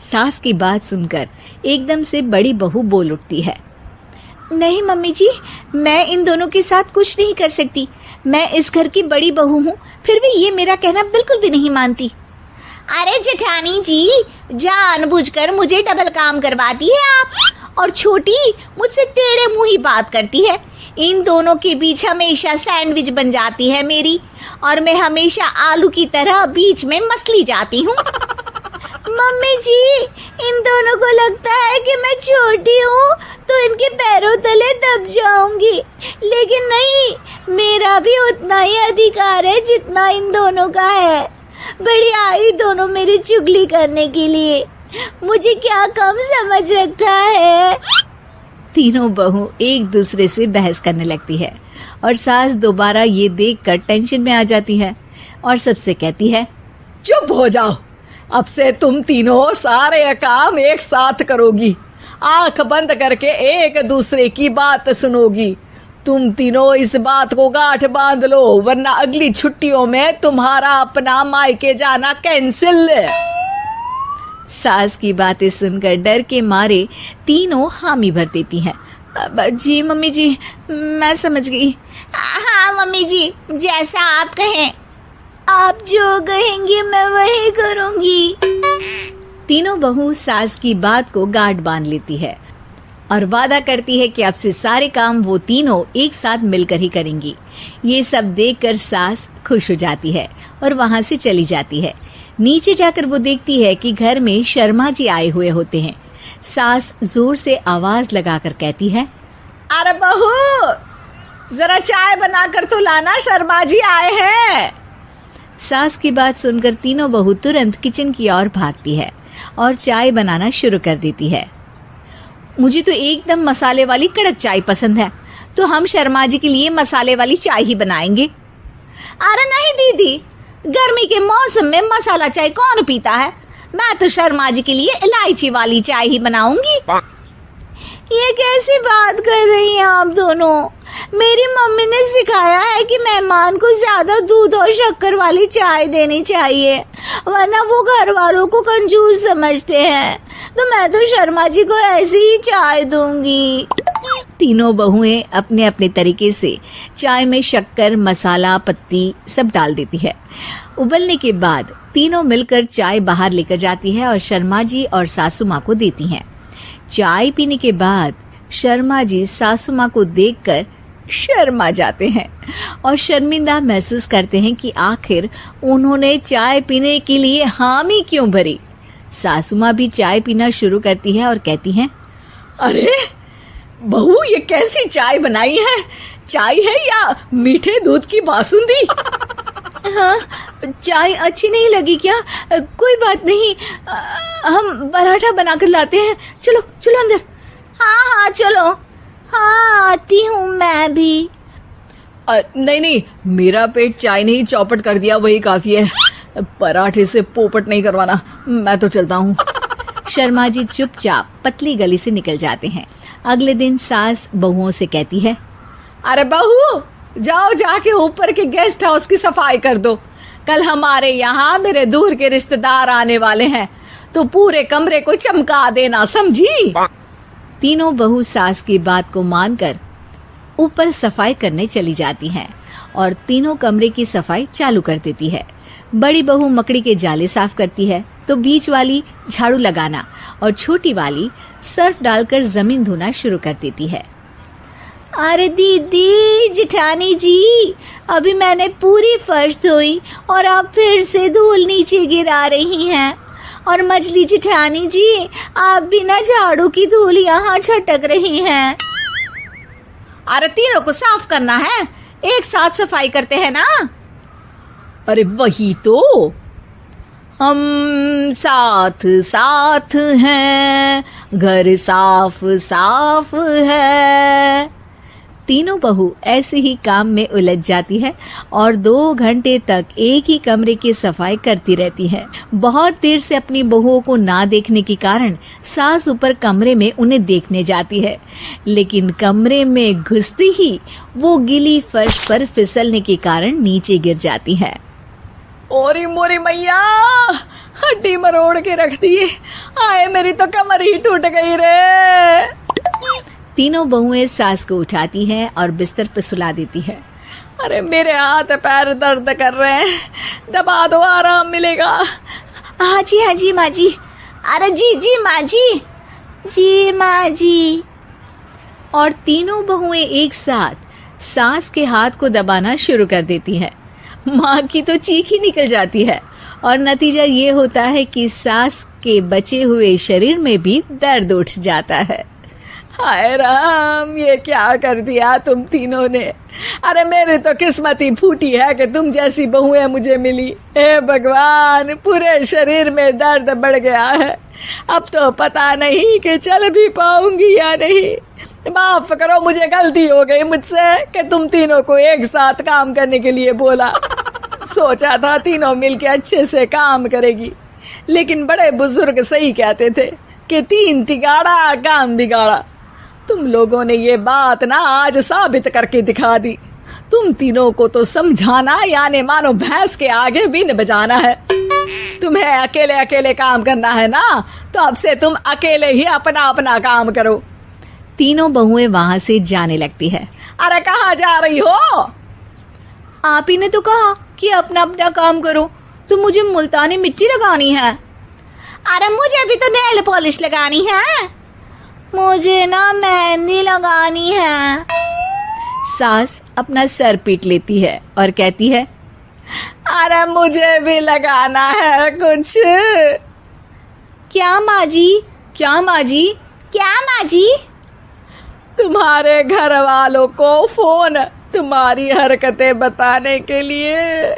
सास की बात सुनकर एकदम से बड़ी बहू बोल उठती है। नहीं मम्मी जी, मैं इन दोनों के साथ कुछ नहीं कर सकती। मैं इस घर की बड़ी बहू हूँ, फिर भी ये मेरा कहना बिल्कुल भी नहीं मानती। अरे जेठानी जी, जानबूझकर मुझे डबल काम करवाती है आप, और छोटी मुझसे टेढ़े मुंह ही बात करती है। इन दोनों के बीच हमेशा सैंडविच बन जाती है मेरी, और मैं हमेशा आलू की तरह बीच में मसली जाती हूँ। मम्मी जी, इन दोनों को लगता है कि मैं छोटी हूँ तो इनके पैरों तले दब जाऊंगी, लेकिन नहीं, मेरा भी उतना ही अधिकार है जितना इन दोनों का है। बड़ी आई दोनों मेरी चुगली करने के लिए, मुझे क्या कम समझ रखा है। तीनों बहू एक दूसरे से बहस करने लगती है और सास दोबारा ये देखकर टेंशन में आ जाती है और सबसे कहती है, चुप हो जाओ, अब से तुम तीनों सारे काम एक साथ करोगी, आंख बंद करके एक दूसरे की बात सुनोगी। तुम तीनों इस बात को गांठ बांध लो, वरना अगली छुट्टियों में तुम्हारा अपना मायके जाना कैंसिल। सास की बातें सुनकर डर के मारे तीनों हामी भर देती हैं। जी मम्मी जी, मैं समझ गई। हाँ मम्मी जी, जैसा आप कहें, आप जो कहेंगी मैं वही करूंगी। तीनों बहू सास की बात को गांठ बांध लेती है और वादा करती है कि अब से सारे काम वो तीनों एक साथ मिलकर ही करेंगी। ये सब देखकर सास खुश हो जाती है और वहां से चली जाती है। नीचे जाकर वो देखती है कि घर में शर्मा जी आए हुए होते हैं। सास जोर से आवाज लगाकर कहती है, अरे बहू, जरा चाय बनाकर तो लाना, शर्मा जी आए हैं। सास की बात सुनकर तीनों बहू तुरंत किचन की ओर भागती है और चाय बनाना शुरू कर देती है। मुझे तो एकदम मसाले वाली कड़क चाय पसंद है, तो हम शर्मा जी के लिए मसाले वाली चाय ही बनाएंगे। अरे नहीं दीदी, गर्मी के मौसम में मसाला चाय कौन पीता है? मैं तो शर्मा जी के लिए इलायची वाली चाय ही बनाऊंगी। ये कैसी बात कर रही हैं आप दोनों? मेरी मम्मी ने सिखाया है कि मेहमान को ज्यादा दूध और शक्कर वाली चाय देनी चाहिए, वरना वो घर वालों को कंजूस समझते हैं। तो मैं तो शर्मा जी को ऐसी ही चाय दूंगी। तीनों बहुएं अपने अपने तरीके से चाय में शक्कर, मसाला, पत्ती सब डाल देती है। उबलने के बाद तीनों मिलकर चाय बाहर लेकर जाती है और शर्मा जी और सासू माँ को देती हैं। चाय पीने के बाद शर्मा जी सासू माँ को देखकर शर्मा जाते हैं और शर्मिंदा महसूस करते हैं कि आखिर उन्होंने चाय पीने के लिए हामी क्यों भरी। सासू माँ भी चाय पीना शुरू करती है और कहती हैं, अरे बहू, ये कैसी चाय बनाई है? चाय है या मीठे दूध की बासुंदी? हाँ, चाय अच्छी नहीं लगी क्या? कोई बात नहीं, हम पराठा बनाकर लाते हैं। चलो चलो अंदर। हाँ हाँ चलो। हाँ आती हूँ मैं भी। नहीं नहीं, मेरा पेट चाय ने ही चौपट कर दिया, वही काफी है। पराठे से पोपट नहीं करवाना, मैं तो चलता हूँ। शर्मा जी चुपचाप पतली गली से निकल जाते हैं। अगले दिन सास बहुओं से कहती है, अरे बहू, जाओ जाके ऊपर के गेस्ट हाउस की सफाई कर दो। कल हमारे यहाँ मेरे दूर के रिश्तेदार आने वाले हैं, तो पूरे कमरे को चमका देना, समझी? तीनों बहू सास की बात को मानकर ऊपर सफाई करने चली जाती हैं और तीनों कमरे की सफाई चालू कर देती है। बड़ी बहू मकड़ी के जाले साफ करती है, तो बीच वाली झाड़ू लगाना और छोटी वाली सर्फ डालकर जमीन धोना शुरू कर देती है। अरे दीदी, जेठानी जी, अभी मैंने पूरी फर्श धोई और आप फिर से धूल नीचे गिरा रही हैं। और मछली जेठानी जी, आप बिना झाड़ू की धूल यहाँ छटक रही हैं। अरे तीनों को साफ करना है, एक साथ सफाई करते हैं ना। अरे वही तो, हम साथ साथ हैं, घर साफ साफ है। तीनों बहू ऐसे ही काम में उलझ जाती है और 2 घंटे तक एक ही कमरे की सफाई करती रहती है। बहुत देर से अपनी बहुओं को ना देखने के कारण सास ऊपर कमरे में उन्हें देखने जाती है, लेकिन कमरे में घुसती ही वो गीली फर्श पर फिसलने के कारण नीचे गिर जाती है। ओरी मोरी मैया, हड्डी मरोड़ के रख दी। आए मेरी तो कमर ही टूट गई रे। तीनों बहुएं सास को उठाती हैं और बिस्तर पर सुला देती है। अरे मेरे हाथ पैर दर्द कर रहे हैं, दबा दो आराम मिलेगा। हाँ जी माँ जी। अरे जी माँ जी माँ जी। और तीनों बहुएं एक साथ सास के हाथ को दबाना शुरू कर देती हैं। माँ की तो चीख ही निकल जाती है और नतीजा ये होता है कि सास के बचे हुए शरीर में भी दर्द उठ जाता है। हाय राम, ये क्या कर दिया तुम तीनों ने। अरे मेरी तो किस्मत ही फूटी है कि तुम जैसी बहुएं मुझे मिली। हे भगवान, पूरे शरीर में दर्द बढ़ गया है। अब तो पता नहीं कि चल भी पाऊंगी या नहीं। माफ करो, मुझे गलती हो गई मुझसे कि तुम तीनों को एक साथ काम करने के लिए बोला। सोचा था तीनों मिलके अच्छे से काम करेगी, लेकिन बड़े बुजुर्ग सही कहते थे कि 3 तिगाड़ा काम बिगाड़ा। तुम लोगों ने ये बात ना आज साबित करके दिखा दी। तुम तीनों को तो समझाना यानी मानो भैंस के आगे बीन बजाना है। तुम्हें अकेले अकेले काम करना है ना, तो अब से तुम अकेले ही अपना अपना काम करो। तीनों बहुएं वहां से जाने लगती है। अरे कहाँ जा रही हो? आप ही ने तो कहा कि अपना अपना काम करो, तो मुझे मुल्तानी मिट्टी लगानी है। अरे मुझे भी तो नेल पॉलिश लगानी है। मुझे ना मेहंदी लगानी है। सास अपना सर पीट लेती है और कहती है, अरे मुझे भी लगाना है कुछ। क्या माँ जी? क्या माँ जी? क्या माँ जी? तुम्हारे घर वालों को फोन तुम्हारी हरकतें बताने के लिए।